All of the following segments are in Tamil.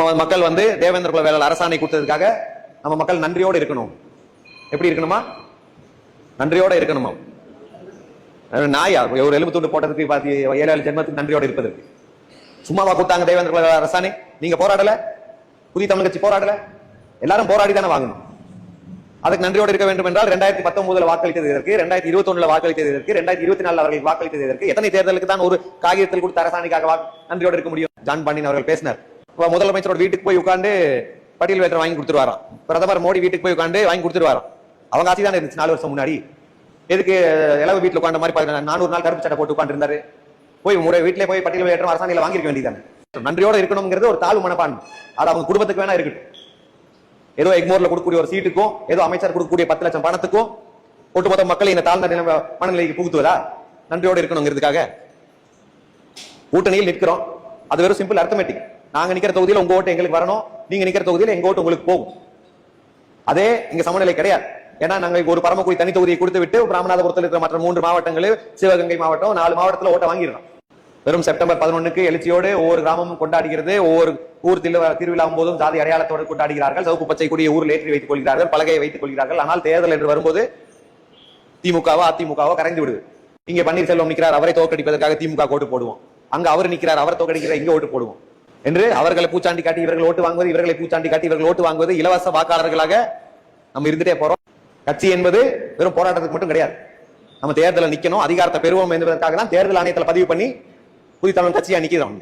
நம்ம மக்கள் தேவேந்திர குல வேளாளர் அரசாணை கொடுத்ததுக்காக நம்ம மக்கள் நன்றியோடு இருக்கணும். எப்படி இருக்கணுமா? நன்றியோட இருக்கணுமா? நாயா ஒரு எலும்பு துண்டு போட்டதுக்கு 7 ஜென்மத்துக்கு நன்றியோட இருப்பதற்கு சும்மாவா கொடுத்தாங்க தேவேந்திர குல அரசாணை? நீங்க போராடல, புதிய தமிழ் கட்சி போராடல, எல்லாரும் போராடி தானே வாங்கணும். அதுக்கு நன்றியோடு இருக்க வேண்டும் என்றால் 2019 வாக்களித்தது இதற்கு, 2021 வாக்களித்தது இதற்கு, 2024 அவர்கள் வாக்களித்தது இதற்கு. எத்தனை தேர்தலுக்கு தான் ஒரு காகிதத்தில் கொடுத்த அரசாணைக்காக நன்றியோடு இருக்க முடியும்? ஜான் பாண்டியன் அவர்கள் பேசினார். முதலமைச்சரோட வீட்டுக்கு போய் உட்கார்ந்து பட்டியல் வேட்டர் வாங்கி கொடுத்துருவாராம். பிரதமர் மோடி வீட்டுக்கு போய் உட்காந்து வாங்கி கொடுத்துருவாராம். அவங்க ஆட்சி தானே இருந்துச்சு 4 வருஷம் முன்னாடி. எதுக்கு இளவு வீட்டுல உட்காந்த மாதிரி 400 நாள் கருப்பு சட்டை போட்டு உட்காந்து இருந்தாரு? போய் வீட்டிலே போய் பட்டியல் வேட்டர் அரசாணையில வாங்கிருக்க வேண்டியதானே. நன்றியோட இருக்கணுங்கிறது ஒரு தாழ்வு மனப்பான்மை. அது அவங்க குடும்பத்துக்கு வேணா இருக்கட்டும். ஏதோ எக்மோர்ல கொடுக்கக்கூடிய ஒரு சீட்டுக்கும், ஏதோ அமைச்சர் கொடுக்கக்கூடிய 10 லட்சம் பணத்துக்கும் ஒட்டுமொத்த மக்களை இந்த தாழ்ந்த மனநிலைக்கு புகுத்துவதா? நன்றியோடு இருக்கணுங்கிறதுக்காக கூட்டணியில் நிற்கிறோம். அது வெறும் சிம்பிள் அர்த்தமேட்டிக். நாங்க நிக்கிற தொகுதியில் உங்க ஓட்டு எங்களுக்கு வரணும், நீங்க நிக்கிற தொகுதியில் எங்க ஓட்டு உங்களுக்கு போகும். அதே இங்க சமநிலை கிடையாது. ஏன்னா நாங்க ஒரு பரமக்குடி தனி தொகுதியை கொடுத்து விட்டு ராமநாதபுரத்தில் இருக்கிற மற்ற 3 மாவட்டங்கள், சிவகங்கை மாவட்டம் 4 மாவட்டத்தில் ஓட்ட வாங்கிடலாம். வெறும் செப்டம்பர் 11க்கு எழுச்சியோடு ஒவ்வொரு கிராமமும் கொண்டாடுகிறது. ஒவ்வொரு ஊர் திருவிழாவும் போதும் ஜாதி அடையாளத்தோடு கொண்டாடுகிறார்கள். சவுப்பு பச்சை கொடியை ஊரில் ஏற்றி வைத்துக் கொள்கிறார்கள், பலகையை வைத்துக் கொள்கிறார்கள். ஆனால் தேர்தல் என்று வரும்போது திமுகவோ அதிமுகவோ கரைந்து விடுது. இங்க பன்னீர்செல்வம் நிற்கிறார், அவரை தோற்கடிப்பதற்காக திமுக ஓட்டு போடுவோம். அங்க அவர் நிற்கிறார், அவர் தோற்கடிக்கிற இங்க ஓட்டு போடுவோம் என்று அவர்களை பூச்சாண்டி காட்டி இவர்கள் ஓட்டு வாங்குவது, இவர்களை பூச்சாண்டி காட்டி இவர்கள் ஓட்டு வாங்குவது, இலவச வாக்காளர்களாக நம்ம இருந்துட்டே போறோம். கட்சி என்பது வெறும் போராட்டத்துக்கு மட்டும் கிடையாது. நம்ம தேர்தலை நிக்கணும், அதிகாரத்தை பெறுவோம் என்பதற்காக தான் தேர்தல் ஆணையத்தில் பதிவு பண்ணி புதிய தமிழ் கட்சியா நிக்கிறோம்.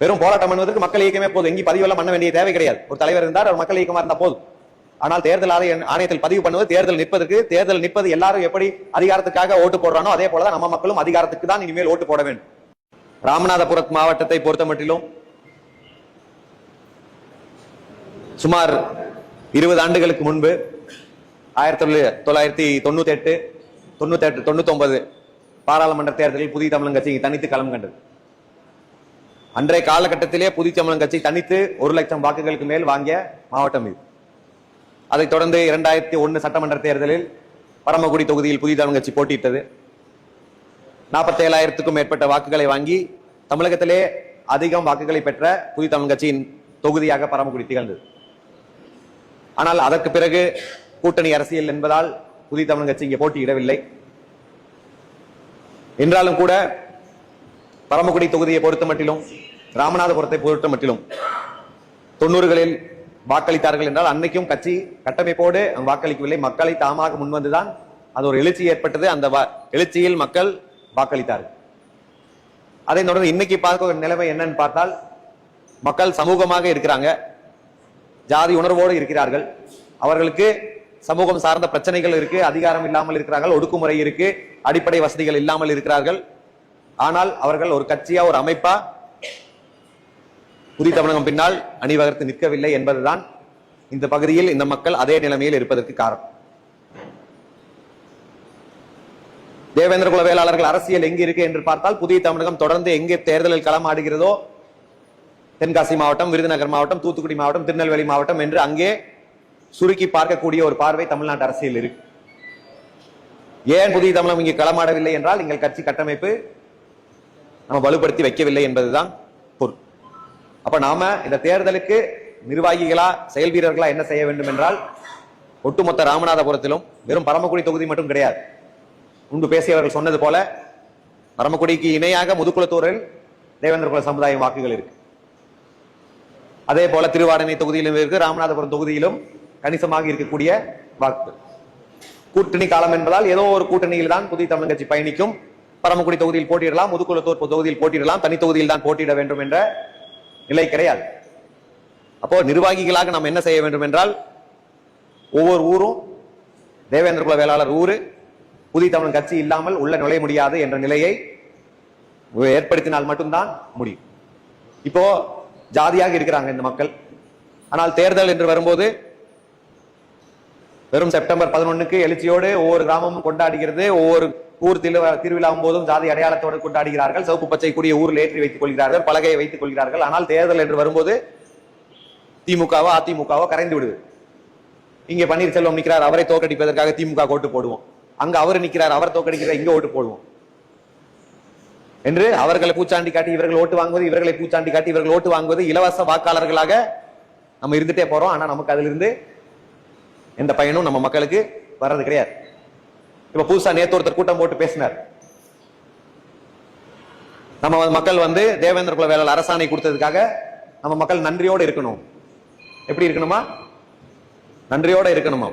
வெறும் போராட்டம் பண்ணுவதற்கு மக்கள் இயக்கமே போதும். எங்கேயும் பதிவெல்லாம் பண்ண வேண்டிய தேவை கிடையாது. ஒரு தலைவர் இருந்தார், ஒரு மக்கள் இயக்கமா இருந்தா போதும். ஆனால் தேர்தல் ஆணையத்தில் பதிவு பண்ணுவது தேர்தல் நிற்பதற்கு. தேர்தல் நிற்பது எல்லாரும் எப்படி அதிகாரத்துக்காக ஓட்டு போடுறானோ அதே போலதான் நம்ம மக்களும் அதிகாரத்துக்கு தான் இனிமேல் ஓட்டு போட வேண்டும். ராமநாதபுரம் மாவட்டத்தை பொறுத்த மட்டிலும் சுமார் 20 ஆண்டுகளுக்கு முன்பு 1998, 99 பாராளுமன்ற தேர்தலில் புதிய தமிழ் கட்சி தனித்து களம் கண்டது. அன்றைய காலகட்டத்திலே புதிய தமிழ் கட்சி தனித்து 1 லட்சம் வாக்குகளுக்கு மேல் வாங்கிய மாவட்டம் இது. அதைத் தொடர்ந்து 2001 சட்டமன்ற தேர்தலில் பரமக்குடி தொகுதியில் புதிய தமிழ் கட்சி போட்டியிட்டது. 47,000க்கும் மேற்பட்ட வாக்குகளை வாங்கி தமிழகத்திலே அதிகம் வாக்குகளை பெற்ற புதிய தமிழ் கட்சியின் தொகுதியாக பரமக்குடி திகழ்ந்தது. ஆனால் அதற்கு பிறகு கூட்டணி அரசியல் என்பதால் புதிய தமிழ் கட்சி இங்கே போட்டியிடவில்லை. என்றாலும் கூட பரமக்குடி தொகுதியை பொறுத்த மட்டிலும், ராமநாதபுரத்தை பொறுத்த மட்டிலும் 90களில் வாக்களித்தார்கள் என்றால் அன்னைக்கும் கட்சி கட்டமைப்போடு வாக்களிக்கவில்லை. மக்களை தாமாக முன்வந்துதான் அது ஒரு எழுச்சி ஏற்பட்டது. அந்த எழுச்சியில் மக்கள் வாக்களித்தார்கள். அதை தொடர்ந்து இன்னைக்கு பார்க்க நிலைமை என்னன்னு பார்த்தால், மக்கள் சமூகமாக இருக்கிறாங்க, ஜாதி உணர்வோடு இருக்கிறார்கள். அவர்களுக்கு சமூகம் சார்ந்த பிரச்சனைகள் இருக்கு, அதிகாரம் இல்லாமல் இருக்கிறார்கள், ஒடுக்குமுறை இருக்கு, அடிப்படை வசதிகள் இல்லாமல் இருக்கிறார்கள். ஆனால் அவர்கள் ஒரு கட்சியா, ஒரு அமைப்பா புதிய தமிழகம் பின்னால் அணிவகுத்து நிற்கவில்லை என்பதுதான் இந்த பகுதியில் இந்த மக்கள் அதே நிலைமையில் இருப்பதற்கு காரணம். தேவேந்திர குல வேளாளர்கள் அரசியல் எங்கு இருக்கு என்று பார்த்தால், புதிய தமிழகம் தொடர்ந்து எங்கே தேர்தலில் களமாடுகிறதோ, தென்காசி மாவட்டம், விருதுநகர் மாவட்டம், தூத்துக்குடி மாவட்டம், திருநெல்வேலி மாவட்டம் என்று அங்கே சுருக்கி பார்க்கக்கூடிய ஒரு பார்வை தமிழ்நாட்டு அரசியல் இருக்கு. ஏன் புதிய தமிழகம் இங்கே களமாடவில்லை என்றால், எங்கள் கட்சி கட்டமைப்பு நம்ம வலுப்படுத்தி வைக்கவில்லை என்பதுதான் பொருள். அப்ப நாம இந்த தேர்தலுக்கு நிர்வாகிகளா, செயல் வீரர்களா என்ன செய்ய வேண்டும் என்றால், ஒட்டுமொத்த ராமநாதபுரத்திலும் வெறும் பரமக்குடி தொகுதி மட்டும் கிடையாது. முன்பு பேசியவர்கள் சொன்னது போல பரமக்குடிக்கு இணையாக முதுகுளத்தூரில் தேவேந்திர குல சமுதாய வாக்குகள் இருக்கு. அதே போல திருவாடனை தொகுதியிலும் இருக்கு, ராமநாதபுரம் தொகுதியிலும் கணிசமாக இருக்கக்கூடிய வாக்குகள். கூட்டணி காலம் என்பதால் ஏதோ ஒரு கூட்டணியில் தான் புதிய தமிழ் கட்சி பயணிக்கும். பரமக்குடி தொகுதியில் போட்டியிடலாம், முதுகுளத்தூர் தொகுதியில் போட்டியிடலாம், தனி தொகுதியில் தான் போட்டியிட வேண்டும் என்ற நிலை கிடையாது. அப்போ நிர்வாகிகளாக நாம் என்ன செய்ய வேண்டும் என்றால், ஒவ்வொரு ஊரும் தேவேந்திர குல வேளாளர் ஊரு, புதிய தமிழ் கட்சி இல்லாமல் உள்ள நுழைய முடியாது என்ற நிலையை ஏற்படுத்தினால் மட்டும்தான் முடியும். இப்போ ஜாதியாக இருக்கிறாங்க இந்த மக்கள். ஆனால் தேர்தல் என்று வரும்போது வெறும் செப்டம்பர் 11க்கு எழுச்சியோடு ஒவ்வொரு கிராமமும் கொண்டாடுகிறது. ஒவ்வொரு ஊர் திருவிழாவும் போதும் ஜாதி அடையாளத்தோடு கொண்டாடுகிறார்கள். சவுப்பு பச்சை கொடியை ஊரில் ஏற்றி வைத்துக் கொள்கிறார்கள், பலகையை வைத்துக் கொள்கிறார்கள். ஆனால் தேர்தல் என்று வரும்போது திமுகவோ அதிமுகவோ கரைந்து விடுது. இங்க பன்னீர்செல்வம் நிற்கிறார், அவரை தோற்கடிப்பதற்காக திமுக ஓட்டு போடுவோம். அங்க அவர் நிற்கிறார், அவர் தோற்கடிக்கிற இங்க ஓட்டு போடுவோம். என்று அவர்களை பூச்சாண்டி காட்டி இவர்கள் ஓட்டு வாங்குவது, இவர்களை பூச்சாண்டி காட்டி இவர்கள் ஓட்டு வாங்குவது, இலவச வாக்காளர்களாக நம்ம இருந்துட்டே போறோம். ஆனா நமக்கு அதுல இருந்து எந்த பயனும் நம்ம மக்களுக்கு வர்றது கிடையாது. இப்ப புதுசா நேத்து ஒருத்தர் கூட்டம் போட்டு பேசினார். நம்ம மக்கள் வந்து தேவேந்திர குல வேளாளர் அரசாணை கொடுத்ததுக்காக நம்ம மக்கள் நன்றியோடு இருக்கணும். எப்படி இருக்கணுமா? நன்றியோட இருக்கணுமா?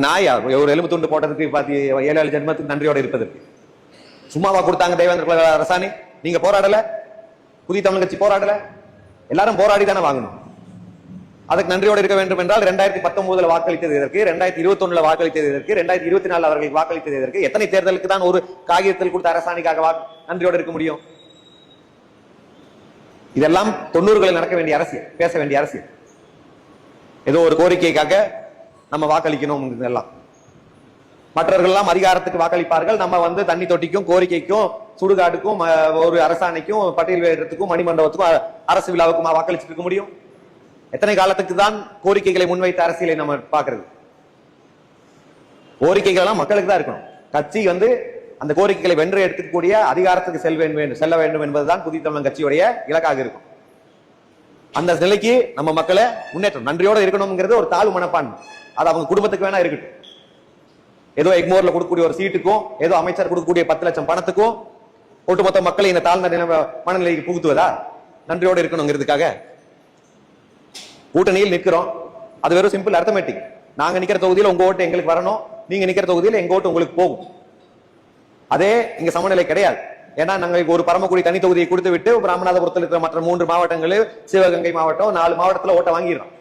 நாயா ஒரு எலும்பு துண்டு போட்டதுக்கு 7 ஜென்மத்துக்கு நன்றியோட இருப்பதற்கு சும்மாவா கொடுத்தாங்க தேவேந்திர குல வேளாளர் அரசாணை? நீங்க போராடல, புதிய தமிழ் கட்சி போராடல, எல்லாரும் போராடி தானே வாங்கணும். அதுக்கு நன்றியோடு இருக்க வேண்டும் என்றால் 2019 வாக்களித்தது இதற்கு, 2021 வாக்களித்தது இதற்கு, 2024 அவர்கள் வாக்களித்தது இதற்கு. எத்தனை தேர்தலுக்கு தான் ஒரு காகிதத்தில் கொடுத்த அரசாணைக்காக நன்றியோடு இருக்க முடியும்? இதெல்லாம் 90களில் நடக்க வேண்டிய அரசியல், பேச வேண்டிய அரசியல். ஏதோ ஒரு கோரிக்கைக்காக நம்ம வாக்களிக்கணும் எல்லாம். மற்றவர்கள் எல்லாம் அதிகாரத்துக்கு வாக்களிப்பார்கள். நம்ம வந்து தண்ணி தொட்டிக்கும், கோரிக்கைக்கும், சுடுகாட்டுக்கும், ஒரு அரசாணைக்கும், பட்டியல் வேறத்துக்கும், மணிமண்டபத்துக்கும், அரசு விழாவுக்கும் வாக்களிச்சுட்டு இருக்க முடியும்? எத்தனை காலத்துக்கு தான் கோரிக்கைகளை முன்வைத்த அரசியலை நம்ம பாக்குறது? கோரிக்கைகள் எல்லாம் மக்களுக்கு தான் இருக்கணும். கட்சி வந்து அந்த கோரிக்கைகளை வென்று எடுக்கக்கூடிய அதிகாரத்துக்கு செல்ல வேண்டும் என்பதுதான் புதிய தமிழ் கட்சியுடைய இலக்காக இருக்கும். அந்த நிலைக்கு நம்ம மக்களை முன்னேற்றம் நன்றியோட இருக்கணும்ங்கிறது ஒரு தாழ்வு மனப்பான்மை. அது அவங்க குடும்பத்துக்கு வேணா இருக்கட்டும். ஏதோ எக்மோர்ல கொடுக்கக்கூடிய ஒரு சீட்டுக்கும், ஏதோ அமைச்சர் கொடுக்கக்கூடிய 10 லட்சம் பணத்துக்கும் ஒட்டுமொத்த மக்களை இந்த தாழ்ந்த மனநிலைக்கு புகுத்துவதா? நன்றியோடு இருக்கணுங்கிறதுக்காக கூட்டணியில் நிற்கிறோம். அது வெறும் சிம்பிள் அர்த்தமேட்டிக். நாங்க நிக்கிற தொகுதியில் உங்க ஓட்டு எங்களுக்கு வரணும், நீங்க நிக்கிற தொகுதியில் எங்க ஓட்டு உங்களுக்கு போகும். அதே இங்க சமநிலை கிடையாது. ஏன்னா நாங்க ஒரு பரமக்குடி தனி தொகுதியை கொடுத்து விட்டு ராமநாதபுரத்தில் இருக்கிற மற்ற 3 மாவட்டங்கள், சிவகங்கை மாவட்டம், 4 மாவட்டத்தில் ஓட்ட வாங்கிடுறோம்.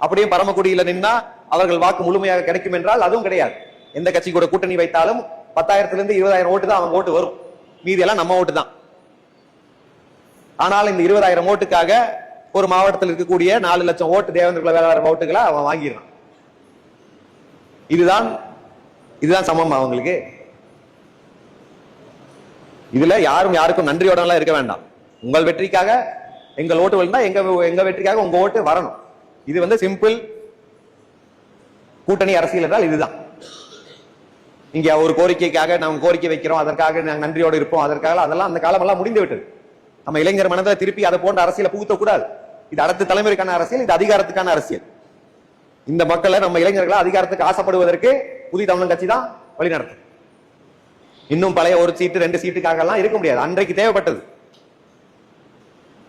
அப்படியே பரமக்குடியில நின்னா அவர்கள் வாக்கு முழுமையாக கிடைக்கும் என்றால் அதுவும் கிடையாது. எந்த கட்சி கூட கூட்டணி வைத்தாலும் 10,000 20,000 ஓட்டு தான் அவங்க ஓட்டு வரும். மீதி எல்லாம் நம்ம ஓட்டு தான். ஆனால் இந்த 20,000 ஓட்டுக்காக ஒரு மாவட்டத்தில் இருக்கக்கூடிய 4 லட்சம் ஓட்டு தேவேந்திர குல வேளாளர் ஓட்டுகளை அவன் வாங்கிடுறான். இதுதான் சமம் அவங்களுக்கு. இதுல யாரும் யாருக்கும் நன்றியோட எல்லாம் இருக்க வேண்டாம். உங்கள் வெற்றிக்காக எங்கள் ஓட்டு விழுந்தா எங்க வெற்றிக்காக உங்க ஓட்டு வரணும். இது வந்து சிம்பிள் கூட்டணி அரசியல் என்றால் இதுதான். இங்க ஒரு கோரிக்கைக்காக நாம் கோரிக்கை வைக்கிறோம், அதற்காக நாங்கள் நன்றியோடு இருப்போம், அதற்காக அதெல்லாம் அந்த காலம் எல்லாம் முடிந்து விட்டது. நம்ம இளைஞர் மனதை திருப்பி அதை போன்ற அரசியலை புகுத்த கூடாது. இது அடுத்த தலைமுறைக்கான அரசியல், இது அதிகாரத்துக்கான அரசியல். இந்த மக்களை நம்ம இளைஞர்களை அதிகாரத்துக்கு ஆசைப்படுவதற்கு புதிய தமிழ் கட்சி தான் வழிநடத்தும். இன்னும் பழைய ஒரு சீட்டு 2 சீட்டுக்காக எல்லாம் இருக்க முடியாது. அன்றைக்கு தேவைப்பட்டது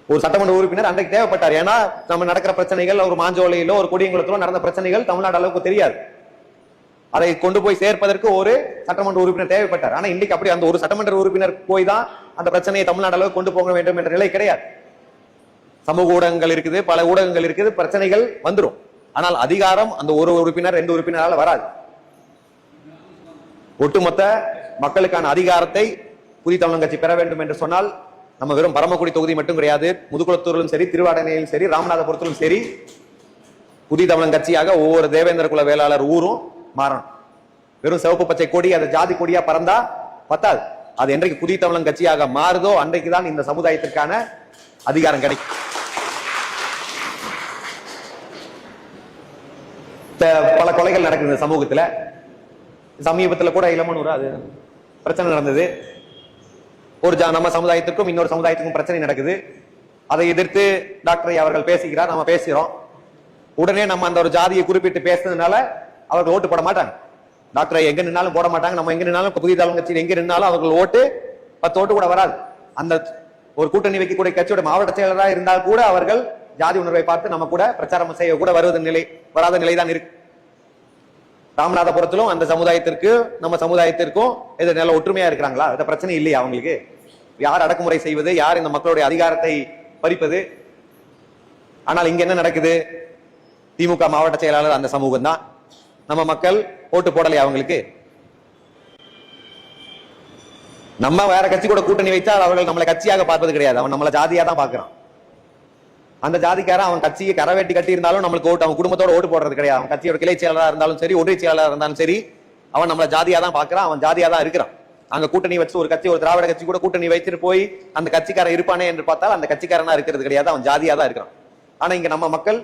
ஒரு சட்டமன்ற உறுப்பினர், அன்றைக்கு தேவைப்பட்டார். ஏன்னா நம்ம நடக்கிற பிரச்சனைகள், ஒரு மாஞ்சோலையிலோ ஒரு கொடியங்குளத்திலோ நடந்த பிரச்சனைகள் தமிழ்நாடு அளவுக்கு தெரியாது. அதை கொண்டு போய் சேர்ப்பதற்கு ஒரு சட்டமன்ற உறுப்பினர் தேவைப்பட்டார். ஆனா இன்னைக்கு அப்படி அந்த ஒரு சட்டமன்ற உறுப்பினர் போய் தான் அந்த பிரச்சனையை தமிழ்நாடு அளவுக்கு கொண்டு போக வேண்டும் என்ற நிலை கிடையாது. சமூக ஊடகங்கள் இருக்குது, பல ஊடகங்கள் இருக்குது, பிரச்சனைகள் வந்துடும். ஆனால் அதிகாரம் அந்த ஒரு உறுப்பினர் 2 உறுப்பினரால வராது. ஒட்டுமொத்த மக்களுக்கான அதிகாரத்தை புதிய தமிழ் கட்சி பெற வேண்டும் என்று சொன்னால் நம்ம வெறும் பரமக்குடி தொகுதி மட்டும் கிடையாது, முதுகுளத்தூரிலும் சரி, திருவாடனையிலும் சரி, ராமநாதபுரத்திலும் சரி, புதிய தமிழ் கட்சியாக ஒவ்வொரு தேவேந்திர குல வேளாளர் ஊரும் மாறணும். வெறும் சிவப்பு பச்சை கொடி அது ஜாதி கொடியா பறந்தா பத்தாது. அது என்றைக்கு புதிய தமிழ் கட்சியாக மாறுதோ அன்றைக்குதான் இந்த சமுதாயத்திற்கான அதிகாரம் கிடைக்கும். பல கொலைகள் நடக்குது இந்த சமூகத்துல. சமீபத்துல கூட இளமனூர் அது பிரச்சனை நடந்தது. ஒரு நம்ம சமுதாயத்துக்கும் இன்னொரு சமுதாயத்துக்கும் பிரச்சனை நடக்குது. அதை எதிர்த்து டாக்டர் அவர்கள் பேசுகிறார், நம்ம பேசுகிறோம். உடனே நம்ம அந்த ஒரு ஜாதியை குறிப்பிட்டு பேசுறதுனால அவர்கள் ஓட்டு போட மாட்டாங்க. டாக்டர் எங்க நின்னாலும் போட மாட்டாங்க. நம்ம எங்க நின்னாலும் புதிய தமிழ் கட்சியில் எங்க நின்னாலும் அவர்கள் ஓட்டு 10 ஓட்டு கூட வராது. அந்த ஒரு கூட்டணி வைக்கக்கூடிய கட்சியோட மாவட்ட செயலராக இருந்தால் கூட அவர்கள் ஜாதி உணர்வை பார்த்து நம்ம கூட பிரச்சாரம் செய்ய கூட வராத நிலைதான் இருக்கு. ராமநாதபுரத்திலும் அந்த சமுதாயத்திற்கு நம்ம சமுதாயத்திற்கும் இது நல்ல ஒற்றுமையா இருக்கிறாங்களா? இந்த பிரச்சனை இல்லையா அவங்களுக்கு? யார் அடக்குமுறை செய்வது, யார் இந்த மக்களுடைய அதிகாரத்தை பறிப்பது? ஆனால் இங்க என்ன நடக்குது? திமுக மாவட்ட செயலாளர் அந்த சமூகம் தான். நம்ம மக்கள் ஓட்டு போடலையா அவங்களுக்கு? நம்ம வேற கட்சி கூட கூட்டணி வைத்தால் அவர்கள் நம்மளை கட்சியாக பார்ப்பது கிடையாது, அவன் நம்மளை ஜாதியா தான் பாக்குறான். அந்த ஜாதிக்காரன் அவன் கட்சியை கரவேட்டி கட்டி இருந்தாலும் நம்மளுக்கு ஓட்டு, அவன் குடும்பத்தோட ஓட்டு போடுறது கிடையாது. அவன் கட்சியோட கிளை செயலராக இருந்தாலும் சரி, ஒன்றிய செயலாளராக இருந்தாலும் சரி, அவன் நம்மளை ஜாதியா தான் பாக்குறான், அவன் ஜாதியா தான் இருக்கிறான். அங்க கூட்டணி வச்சு ஒரு கட்சி, ஒரு திராவிட கட்சி கூட கூட்டணி வைத்துட்டு போய் அந்த கட்சிக்காரன் இருப்பானே என்று பார்த்தால் அந்த கட்சிக்காரனா இருக்கிறது கிடையாது, அவன் ஜாதியா தான் இருக்கிறான். ஆனா இங்க நம்ம மக்கள்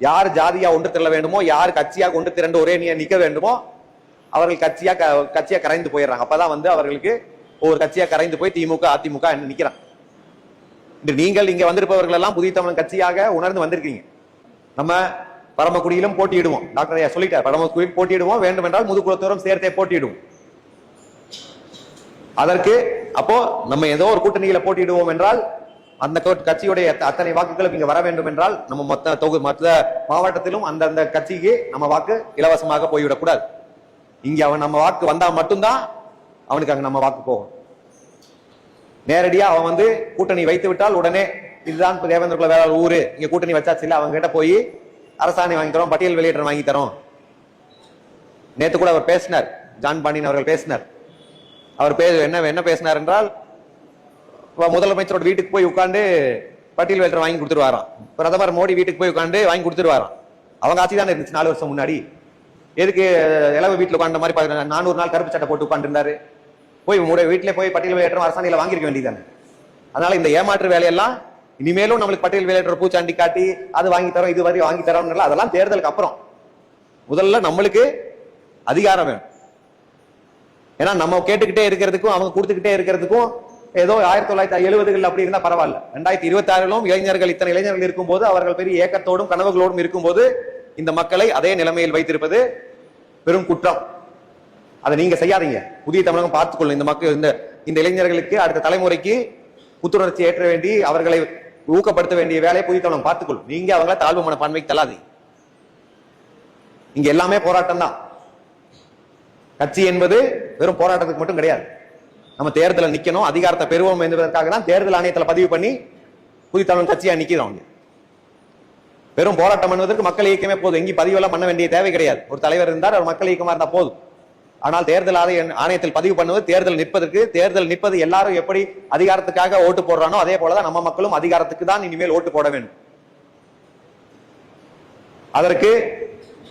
யார் ஜாதியா ஒன்று திரள வேண்டுமோ, யார் கட்சியாக ஒன்று திரண்டு ஒரே நிக்க வேண்டுமோ அவர்கள் கட்சியா கரைந்து போயிடுறாங்க. அப்பதான் அவர்களுக்கு ஒவ்வொரு கட்சியா கரைந்து போய் திமுக அதிமுக நிக்கிறான். நீங்கள் இங்க வந்திருப்பவர்கள் எல்லாம் புதிய தமிழன் கட்சியாக உணர்ந்து வந்திருக்கீங்க. நம்ம பரமக்குடியிலும் போட்டியிடுவோம். டாக்டர் ஐயா சொல்லிட்டார், பரமக்குடியில் போட்டியிடுவோம், வேண்டும் என்றால் முதுகுளத்தூரும் சேர்த்தே போட்டியிடுவோம். அதற்கு அப்போ நம்ம ஏதோ ஒரு கூட்டணியில போட்டியிடுவோம் என்றால் அந்த கட்சியுடைய அத்தனை வாக்குகளும் இங்க வர வேண்டும் என்றால் நம்ம மொத்த மாவட்டத்திலும் அந்தந்த கட்சிக்கு நம்ம வாக்கு இலவசமாக போய்விடக்கூடாது. இங்க அவன் நம்ம வாக்கு வந்தா மட்டும்தான் அவனுக்கு அங்க நம்ம வாக்கு போகும். நேரடியா அவன் வந்து கூட்டணி வைத்து விட்டால் உடனே இதுதான் தேவேந்திர குல வேளாளர் ஊரு, இங்க கூட்டணி வச்சாச்சு இல்ல, அவங்க கிட்ட போய் அரசாணை வாங்கி தரோம், பட்டியல் வெளியேற்றம் வாங்கி தரோம். நேத்து கூட அவர் பேசினார், ஜான் பாண்டியன் அவர்கள் பேசினார். அவர் என்ன பேசினார் என்றால், முதலமைச்சரோட வீட்டுக்கு போய் உட்கார்ந்து பட்டியல் வெளியேற்றம் வாங்கி கொடுத்துருவாராம். பிரதமர் மோடி வீட்டுக்கு போய் உட்கார்ந்து வாங்கி கொடுத்துருவாராம். அவங்க ஆட்சி தான் இருந்துச்சு 4 வருஷம் முன்னாடி. எதுக்கு இளவு வீட்டுல உட்கார்ந்த மாதிரி 400 நாள் கருப்பு சட்டை போட்டு உட்கார்ந்து இருந்தாரு? போய் வீட்டிலே போய் பட்டியல் வெளியேற்றம் அரசாணையில வாங்கிருக்க வேண்டியதானே. அதனால இந்த ஏமாற்று வேலையெல்லாம் இனிமேலும் நம்மளுக்கு பட்டியல் வெளியேற்ற பூச்சாண்டி காட்டி அது வாங்கி தரோம் இது வரை வாங்கி தரோம், அதெல்லாம் தேர்தலுக்கு அப்புறம். முதல்ல நம்மளுக்கு அதிகாரம் வேணும். ஏன்னா நம்ம கேட்டுக்கிட்டே இருக்கிறதுக்கும் அவங்க கொடுத்துக்கிட்டே இருக்கிறதுக்கும் ஏதோ 1970கள் அப்படி இருந்தா பரவாயில்ல. 2026லும் இளைஞர்கள் இத்தனை இளைஞர்கள் இருக்கும் போது அவர்கள் பெரிய ஏக்கத்தோடும் கனவுகளோடும் இருக்கும் போது இந்த மக்களை அதே நிலைமையில் வைத்திருப்பது பெரும் குற்றம். அதை நீங்க செய்யாதீங்க. புதிய தமிழகம் பார்த்துக்கொள்ளும். இந்த மக்கள் இந்த இளைஞர்களுக்கு அடுத்த தலைமுறைக்கு புத்துணர்ச்சி ஏற்ற வேண்டி அவர்களை ஊக்கப்படுத்த வேண்டிய வேலையை புதிய தமிழகம் பார்த்துக்கொள்ளும். நீங்க அவங்கள தாழ்வு மனப்பான்மைக்கு தள்ளாதீங்க. இங்க எல்லாமே போராட்டம் தான். கட்சி என்பது வெறும் போராட்டத்துக்கு மட்டும் கிடையாது. நம்ம தேர்தலில் நிக்கணும், அதிகாரத்தை பெறுவோம் என்பதற்காக தான் தேர்தல் ஆணையத்தில் பதிவு பண்ணி புதிய தமிழ் கட்சியா நிக்கிறோம். வெறும் போராட்டம் பண்ணுவதற்கு மக்கள் இயக்கமே போதும். எங்கேயும் பதிவெல்லாம் பண்ண வேண்டிய தேவை கிடையாது. ஒரு தலைவர் இருந்தார், ஒரு மக்கள் இயக்கமா இருந்தா போதும். ஆனால் தேர்தல் ஆணையத்தில் பதிவு பண்ணுவது தேர்தல் நிற்பதற்கு. தேர்தல் நிற்பது எல்லாரும் எப்படி அதிகாரத்துக்காக ஓட்டு போடுறானோ அதே போலதான் நம்ம மக்களும் அதிகாரத்துக்கு தான் இனிமேல் ஓட்டு போட வேண்டும். அதற்கு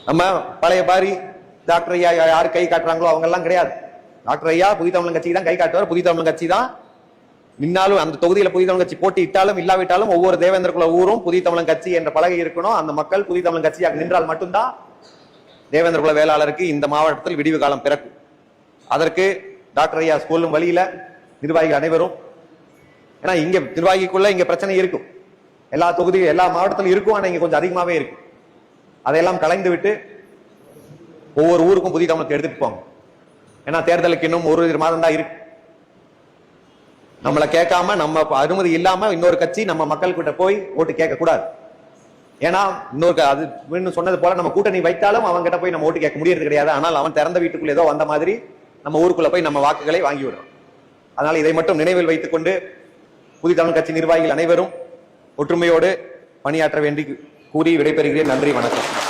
நம்ம பழைய பாரி டாக்டர் ஐயா யாரு கை காட்டுறாங்களோ அவங்க எல்லாம் கிடையாது. டாக்டர் ஐயா புதிய தமிழ் கட்சிக்கு தான் கை காட்டுவார். புதிய தமிழ் கட்சி தான் நின்னாலும் அந்த தொகுதியில புதிய தமிழ் கட்சி போட்டி இட்டாலும் இல்லாவிட்டாலும் ஒவ்வொரு தேவேந்திர குல ஊரும் புதிய தமிழ் கட்சி என்ற பலகை இருக்கணும். அந்த மக்கள் புதிய தமிழ் கட்சியாக நின்றால் மட்டும்தான் தேவேந்திர குல வேளாளருக்கு இந்த மாவட்டத்தில் விடிவு காலம் பிறக்கும். அதற்கு டாக்டர் ஐயா சொல்லும் வழியில நிர்வாகிகள் அனைவரும், ஏன்னா இங்க நிர்வாகிக்குள்ள இங்க பிரச்சனை இருக்கும், எல்லா தொகுதியும் எல்லா மாவட்டத்திலும் இருக்கும், ஆனா இங்க கொஞ்சம் அதிகமாவே இருக்கும். அதையெல்லாம் கலைந்து விட்டு ஒவ்வொரு ஊருக்கும் புதிய தமிழத்தை எடுத்துட்டு போங்க. ஏன்னா தேர்தலுக்கு இன்னும் 1 மாதம் தான் இருக்கு. நம்மளை கேட்காம நம்ம அனுமதி இல்லாம இன்னொரு கட்சி நம்ம மக்கள் கிட்ட போய் ஓட்டு கேட்க கூடாது. ஏன்னா அது சொன்னது போல நம்ம கூட்டணி வைத்தாலும் அவங்க கிட்ட போய் நம்ம ஓட்டு கேட்க முடியறது கிடையாது. ஆனால் அவன் திறந்த வீட்டுக்குள்ள ஏதோ வந்த மாதிரி நம்ம ஊருக்குள்ள போய் நம்ம வாக்குகளை வாங்கி விடுறோம். அதனால இதை மட்டும் நினைவில் வைத்துக் கொண்டு புதிய தமிழ் கட்சி நிர்வாகிகள் அனைவரும் ஒற்றுமையோடு பணியாற்ற வேண்டி கூறி விடைபெறுகிறேன். நன்றி, வணக்கம்.